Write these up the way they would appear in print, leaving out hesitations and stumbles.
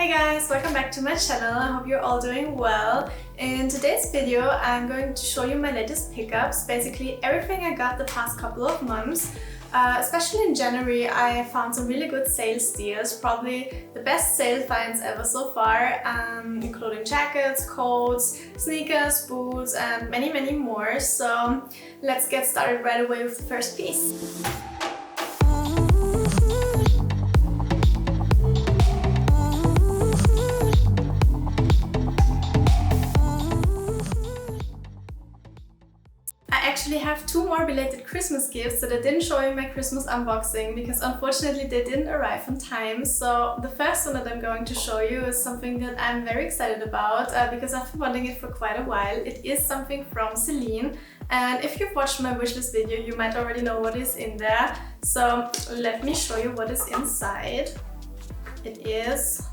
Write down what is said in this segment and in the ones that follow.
Hey guys, welcome back to my channel. I hope you're all doing well. In today's video, I'm going to show you my latest pickups, basically everything I got the past couple of months. Especially in January, I found some really good sales deals, probably the best sale finds ever so far, including jackets, coats, sneakers, boots, and many more. So let's get started right away with the first piece. I actually have two more belated Christmas gifts that I didn't show in my Christmas unboxing because unfortunately they didn't arrive on time. So the first one that I'm going to show you is something that I'm very excited about because I've been wanting it for quite a while. It is something from Celine, and if you've watched my wishlist video you might already know what is in there. So let me show you what is inside. It is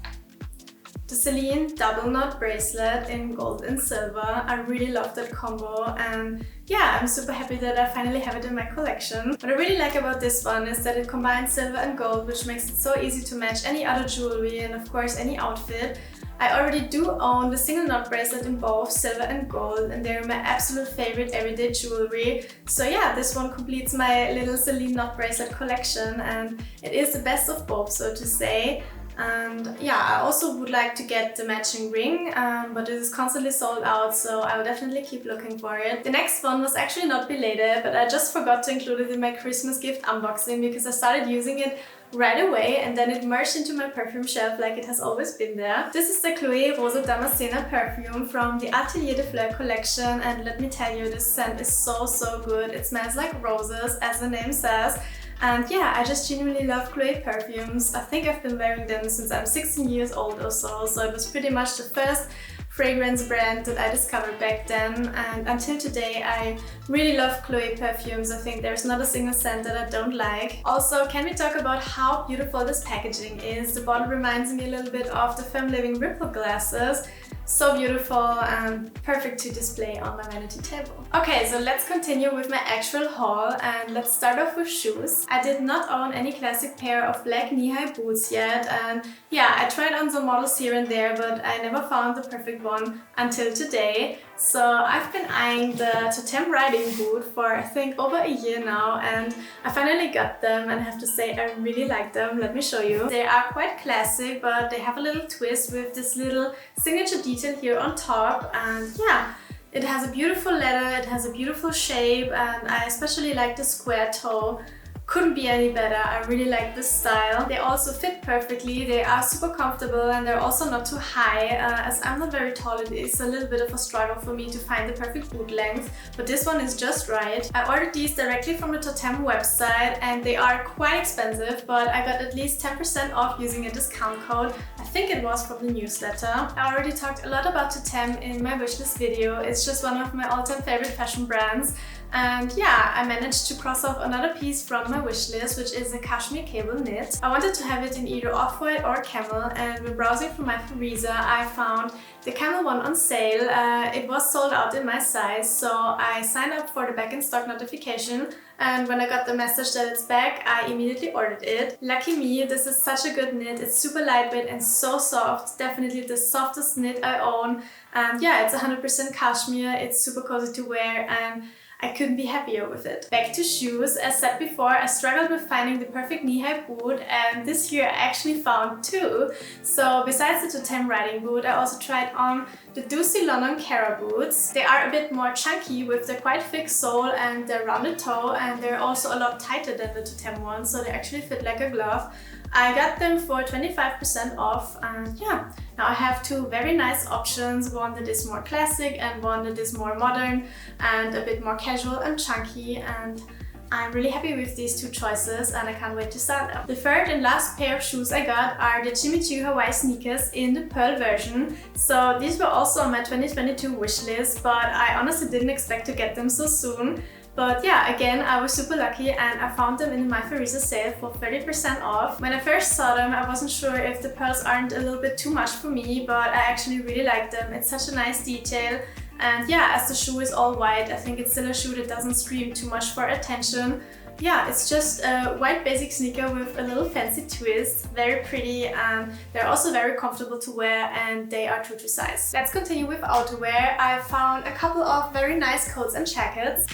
the Celine double knot bracelet in gold and silver. I really love that combo, and yeah, I'm super happy that I finally have it in my collection. What I really like about this one is that it combines silver and gold, which makes it so easy to match any other jewelry and of course any outfit. I already do own the single knot bracelet in both silver and gold, and they're my absolute favorite everyday jewelry. So yeah, this one completes my little Celine knot bracelet collection, and it is the best of both, so to say. And yeah, I also would like to get the matching ring, but it is constantly sold out, so I will definitely keep looking for it. The next one was actually not belated, but I just forgot to include it in my Christmas gift unboxing because I started using it right away and then it merged into my perfume shelf like it has always been there. This is the Chloé Rose Damascena perfume from the Atelier de Fleurs collection, and let me tell you, this scent is so good. It smells like roses, as the name says. And yeah, I just genuinely love Chloé perfumes. I think I've been wearing them since I'm 16 years old or so, so it was pretty much the first fragrance brand that I discovered back then, and until today I really love Chloé perfumes. I think there's not a single scent that I don't like. Also, can we talk about how beautiful this packaging is? The bottle reminds me a little bit of the Femme Living Ripple glasses. So beautiful and perfect to display on my vanity table. Okay, so let's continue with my actual haul, and let's start off with shoes. I did not own any classic pair of black knee-high boots yet, and yeah, I tried on some models here and there, but I never found the perfect one until today. So I've been eyeing the Totême riding boot for I think over a year now, and I finally got them, and I have to say I really like them. Let me show you. They are quite classic, but they have a little twist with this little signature detail here on top, and yeah, it has a beautiful leather, it has a beautiful shape, and I especially like the square toe. Couldn't be any better. I really like this style. They also fit perfectly, they are super comfortable, and they're also not too high. As I'm not very tall, it is a little bit of a struggle for me to find the perfect boot length, but this one is just right. I ordered these directly from the Totême website, and they are quite expensive, but I got at least 10% off using a discount code. I think it was from the newsletter. I already talked a lot about Totême in my wishlist video. It's just one of my all-time favorite fashion brands. And yeah, I managed to cross off another piece from my wishlist, which is a cashmere cable knit. I wanted to have it in either off-white or camel, and when browsing through my Aritzia, I found the camel one on sale. It was sold out in my size, so I signed up for the back in stock notification, and when I got the message that it's back, I immediately ordered it. Lucky me, this is such a good knit. It's super lightweight and so soft. Definitely the softest knit I own. And yeah, it's 100% cashmere. It's super cozy to wear, and I couldn't be happier with it. Back to shoes. As said before, I struggled with finding the perfect knee-high boot, and this year I actually found two. So besides the Totême riding boot, I also tried on the ducielondon Cara boots. They are a bit more chunky with the quite thick sole and the rounded toe, and they're also a lot tighter than the Totême ones, so they actually fit like a glove. I got them for 25% off, and yeah, now I have two very nice options, one that is more classic and one that is more modern and a bit more casual and chunky, and I'm really happy with these two choices, and I can't wait to style them. The third and last pair of shoes I got are the jimmychoohawaii sneakers in the pearl version. So these were also on my 2022 wishlist, but I honestly didn't expect to get them so soon. But yeah, again, I was super lucky, and I found them in my Aritzia sale for 30% off. When I first saw them, I wasn't sure if the pearls aren't a little bit too much for me, but I actually really like them. It's such a nice detail. And yeah, as the shoe is all white, I think it's still a shoe that doesn't scream too much for attention. yeah, it's just a white basic sneaker with a little fancy twist, very pretty, and they're also very comfortable to wear and they are true to size. Let's continue with outerwear. I found a couple of very nice coats and jackets.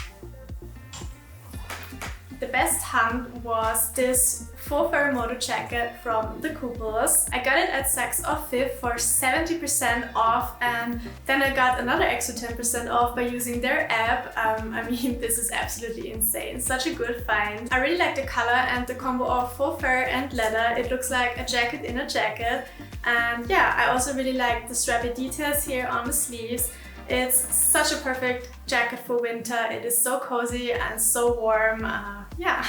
The best hunt was this faux fur moto jacket from thekooples. I got it at Saks Off 5 for 70% off, and then I got another extra 10% off by using their app. I mean, this is absolutely insane. Such a good find. I really like the color and the combo of faux fur and leather. It looks like a jacket in a jacket. And yeah, I also really like the strappy details here on the sleeves. It's such a perfect jacket for winter. It is so cozy and so warm. Yeah,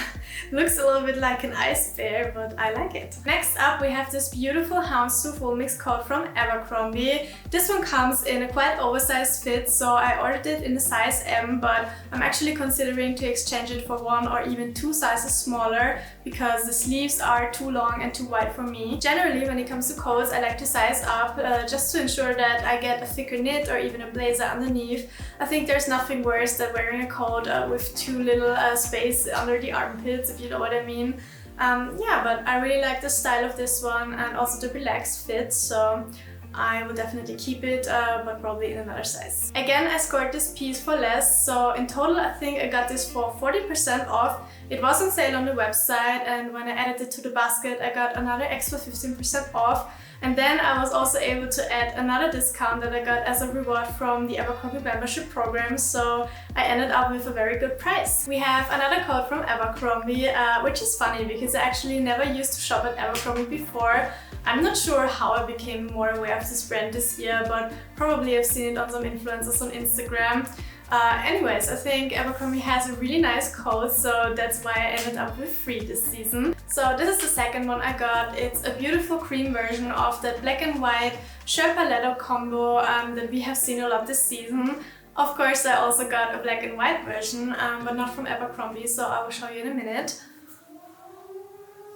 looks a little bit like an ice bear, but I like it. Next up, we have this beautiful houndstooth wool mix coat from Abercrombie. This one comes in a quite oversized fit, so I ordered it in a size M, but I'm actually considering to exchange it for 1 or even 2 sizes smaller because the sleeves are too long and too wide for me. Generally, when it comes to coats, I like to size up just to ensure that I get a thicker knit or even a blazer underneath. I think there's nothing worse than wearing a coat with too little space under the armpits, if you know what I mean. Yeah, but I really like the style of this one and also the relaxed fit, so I will definitely keep it, but probably in another size. Again, I scored this piece for less, so in total I think I got this for 40% off. It was on sale on the website, and when I added it to the basket I got another extra 15% off. And then I was also able to add another discount that I got as a reward from the Abercrombie membership program, so I ended up with a very good price. We have another coat from Abercrombie, which is funny because I actually never used to shop at Abercrombie before. I'm not sure how I became more aware of this brand this year, but probably I've seen it on some influencers on Instagram. Anyways, I think Abercrombie has a really nice coat, so that's why I ended up with 3 this season. So this is the second one I got. It's a beautiful cream version of that black and white Sherpa leather combo that we have seen a lot this season. Of course, I also got a black and white version, but not from Abercrombie, so I will show you in a minute.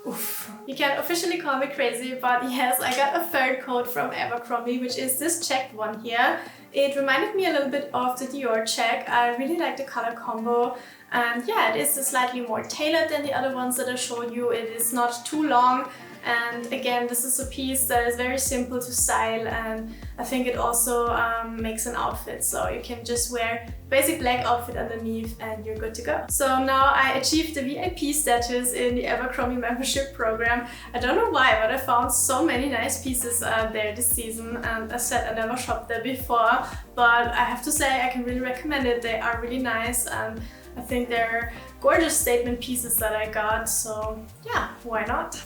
Oof. You can officially call me crazy, but yes, I got a third coat from Abercrombie, which is this checked one here. It reminded me a little bit of the Dior check. I really like the color combo, and yeah, it is slightly more tailored than the other ones that I showed you. It is not too long, and again, this is a piece that is very simple to style, and I think it also makes an outfit, so you can just wear basic black outfit underneath and you're good to go. So now I achieved the VIP status in the Abercrombie membership program. I don't know why, but I found so many nice pieces there this season, and as I said, I never shopped there before, but I have to say I can really recommend it. They are really nice, and I think they're gorgeous statement pieces that I got, so yeah, why not?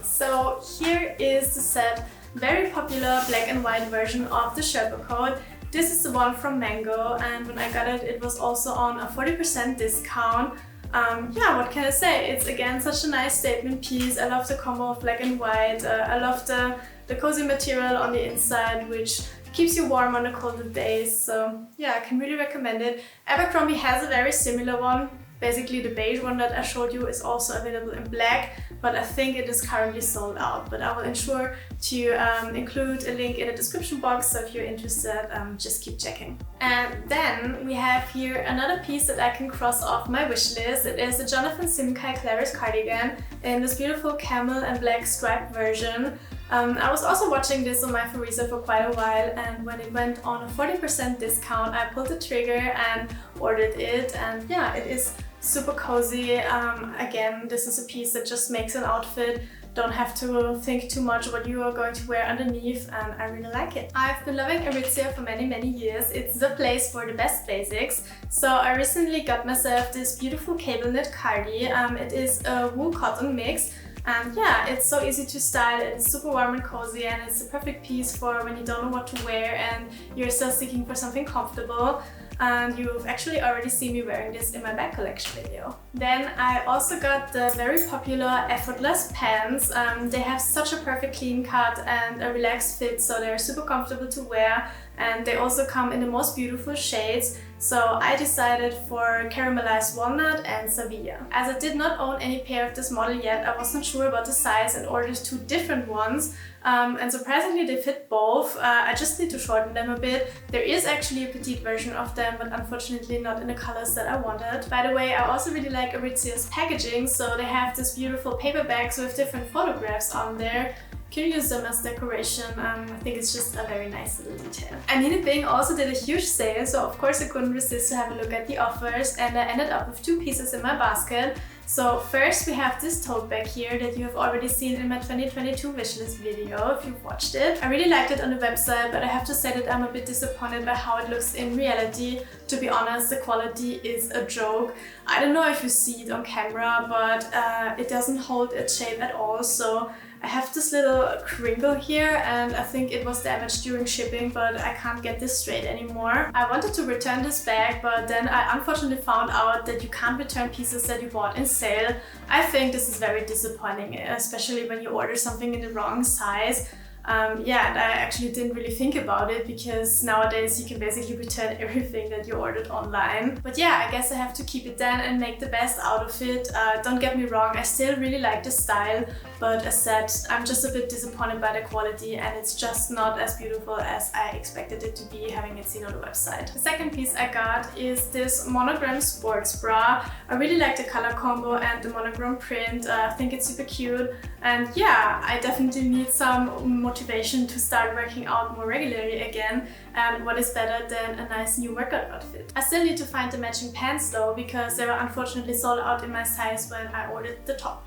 So here is the set, very popular black and white version of the Sherpa coat. This is the one from Mango, and when I got it, it was also on a 40% discount. Yeah, what can I say? It's again such a nice statement piece. I love the combo of black and white. I love the cozy material on the inside, which keeps you warm on the colder days. So yeah, I can really recommend it. Abercrombie has a very similar one. Basically, the beige one that I showed you is also available in black, but I think it is currently sold out. But I will ensure to include a link in the description box, so if you're interested, just keep checking. And then we have here another piece that I can cross off my wish list. It is the jonathansimkhai Claris cardigan in this beautiful camel and black striped version. I was also watching this on my Aritzia for quite a while, and when it went on a 40% discount, I pulled the trigger and ordered it, and yeah, it is super cozy. Again, this is a piece that just makes an outfit. Don't have to think too much what you are going to wear underneath, and I really like it. I've been loving Aritzia for many years. It's the place for the best basics. So I recently got myself this beautiful cable knit cardi. It is a wool cotton mix. And yeah, it's so easy to style, it's super warm and cozy, and it's the perfect piece for when you don't know what to wear and you're still seeking for something comfortable. And you've actually already seen me wearing this in my bag collection video. Then I also got the very popular effortless pants. They have such a perfect clean cut and a relaxed fit, so they're super comfortable to wear. and they also come in the most beautiful shades. So I decided for caramelized walnut and Sevilla. As I did not own any pair of this model yet, I wasn't sure about the size and ordered 2 different ones. And surprisingly they fit both. I just need to shorten them a bit. There is actually a petite version of them, but unfortunately not in the colors that I wanted. By the way, I also really like Aritzia's packaging, so they have this beautiful paper bags with different photographs on there. You can use them as decoration. I think it's just a very nice little detail. Anine Bing also did a huge sale, so of course I couldn't resist to have a look at the offers, and I ended up with 2 pieces in my basket. So first we have this tote bag here that you have already seen in my 2022 wishlist video if you've watched it. I really liked it on the website, but I have to say that I'm a bit disappointed by how it looks in reality. To be honest, the quality is a joke. I don't know if you see it on camera, but it doesn't hold its shape at all. So I have this little crinkle here, and I think it was damaged during shipping, but I can't get this straight anymore. I wanted to return this bag, but then I unfortunately found out that you can't return pieces that you bought in sale. I think this is very disappointing, especially when you order something in the wrong size. Yeah, and I actually didn't really think about it because nowadays you can basically return everything that you ordered online. But yeah, I guess I have to keep it then and make the best out of it. Don't get me wrong, I still really like the style, but as said, I'm just a bit disappointed by the quality, and it's just not as beautiful as I expected it to be, having it seen on the website. The second piece I got is this monogram sports bra. I really like the color combo and the monogram print. I think it's super cute, and yeah, I definitely need some motivation to start working out more regularly again, and what is better than a nice new workout outfit. I still need to find the matching pants though, because they were unfortunately sold out in my size when I ordered the top.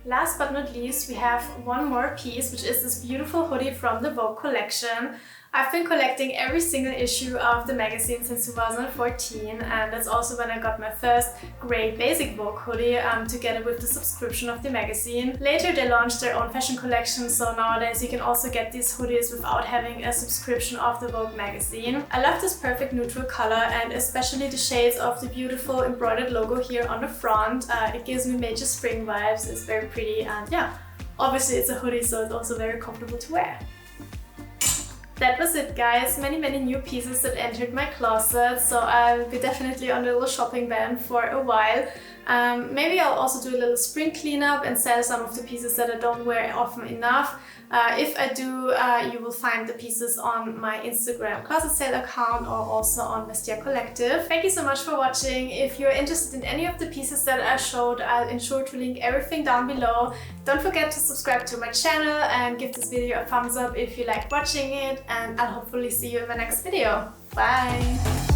Last but not least, we have one more piece, which is this beautiful hoodie from the Vogue collection. I've been collecting every single issue of the magazine since 2014, and that's also when I got my first grey basic Vogue hoodie together with the subscription of the magazine. Later they launched their own fashion collection, so nowadays you can also get these hoodies without having a subscription of the Vogue magazine. I love this perfect neutral color, and especially the shades of the beautiful embroidered logo here on the front. It gives me major spring vibes, it's very pretty, and yeah, obviously it's a hoodie, so it's also very comfortable to wear. That was it, guys. Many new pieces that entered my closet, so I'll be definitely on a little shopping ban for a while. Maybe I'll also do a little spring cleanup and sell some of the pieces that I don't wear often enough. If I do, you will find the pieces on my Instagram closet sale account or also on Vestiaire Collective. Thank you so much for watching. If you're interested in any of the pieces that I showed, I'll ensure to link everything down below. Don't forget to subscribe to my channel and give this video a thumbs up if you liked watching it, and I'll hopefully see you in my next video. Bye!